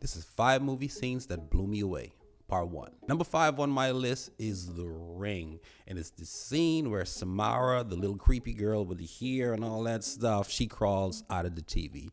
This is 5 movie scenes that blew me away. Part 1. Number 5 on my list is The Ring. And it's the scene where Samara, the little creepy girl with the hair and all that stuff, she crawls out of the TV.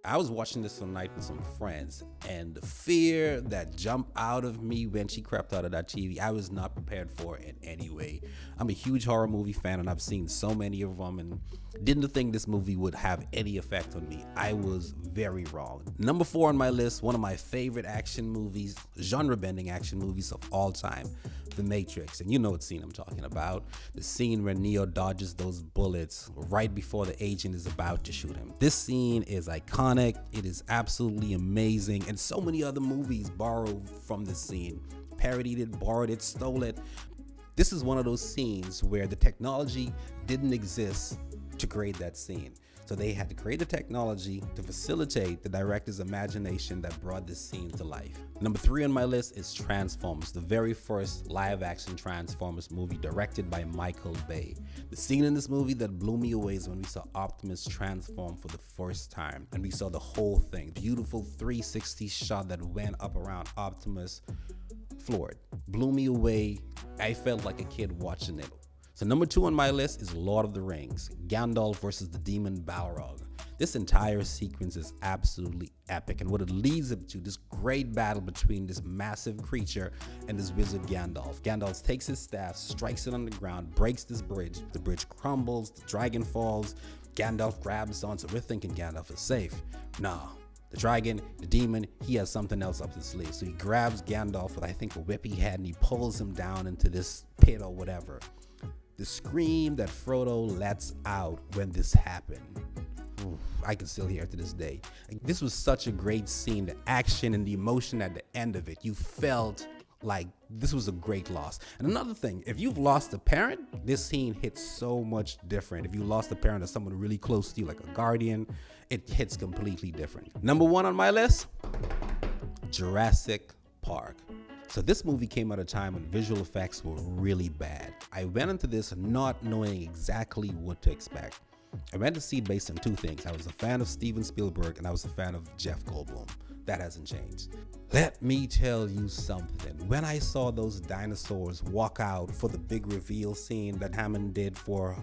I was watching this one night with some friends, and the fear that jumped out of me when she crept out of that TV, I was not prepared for in any way. I'm a huge horror movie fan, and I've seen so many of them, and didn't think this movie would have any effect on me. I was very wrong. Number 4 on my list, one of my favorite action movies, genre-bending action movies of all time, The Matrix. And you know what scene I'm talking about. The scene where Neo dodges those bullets right before the agent is about to shoot him. This scene is iconic. It is absolutely amazing. And so many other movies borrowed from this scene. Parodied it, borrowed it, stole it. This is one of those scenes where the technology didn't exist to create that scene. So they had to create the technology to facilitate the director's imagination that brought this scene to life. Number 3 on my list is Transformers, the very first live-action Transformers movie directed by Michael Bay. The scene in this movie that blew me away is when we saw Optimus transform for the first time, and we saw the whole thing. Beautiful 360 shot that went up around Optimus. Floored. Blew me away. I felt like a kid watching it. So number 2 on my list is Lord of the Rings, Gandalf versus the demon Balrog. This entire sequence is absolutely epic, and what it leads up to, this great battle between this massive creature and this wizard Gandalf. Gandalf takes his staff, strikes it on the ground, breaks this bridge. The bridge crumbles, the dragon falls, Gandalf grabs on, so we're thinking Gandalf is safe. Nah. The dragon, the demon, he has something else up his sleeve. So he grabs Gandalf with, I think, a whip he had, and he pulls him down into this pit or whatever. The scream that Frodo lets out when this happened, I can still hear it to this day. This was such a great scene. The action and the emotion at the end of it, you felt like this was a great loss. And another thing, if you've lost a parent, this scene hits so much different. If you lost a parent or someone really close to you, like a guardian, it hits completely different. Number 1 on my list, Jurassic Park. So this movie came at a time when visual effects were really bad. I went into this not knowing exactly what to expect. I went to see it based on 2 things. I was a fan of Steven Spielberg, and I was a fan of Jeff Goldblum. That hasn't changed. Let me tell you something. When I saw those dinosaurs walk out for the big reveal scene that Hammond did for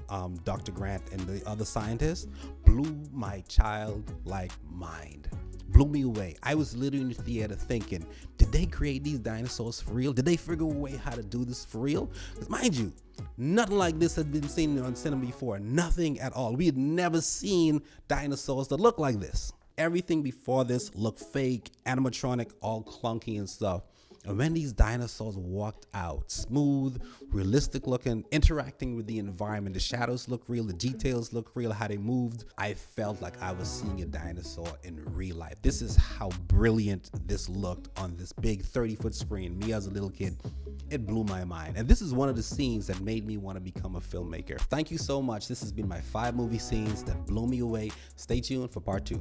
Dr. Grant and the other scientists, blew my childlike mind. Blew me away. I was literally in the theater thinking, did they create these dinosaurs for real? Did they figure a way how to do this for real? Because mind you, nothing like this had been seen on cinema before. Nothing at all. We had never seen dinosaurs that look like this. Everything before this looked fake, animatronic, all clunky and stuff. And when these dinosaurs walked out, smooth, realistic looking, interacting with the environment, the shadows look real, the details look real, how they moved, I felt like I was seeing a dinosaur in real life. This is how brilliant this looked on this big 30-foot screen. Me as a little kid, it blew my mind. And this is one of the scenes that made me want to become a filmmaker. Thank you so much. This has been my 5 movie scenes that blew me away. Stay tuned for part 2.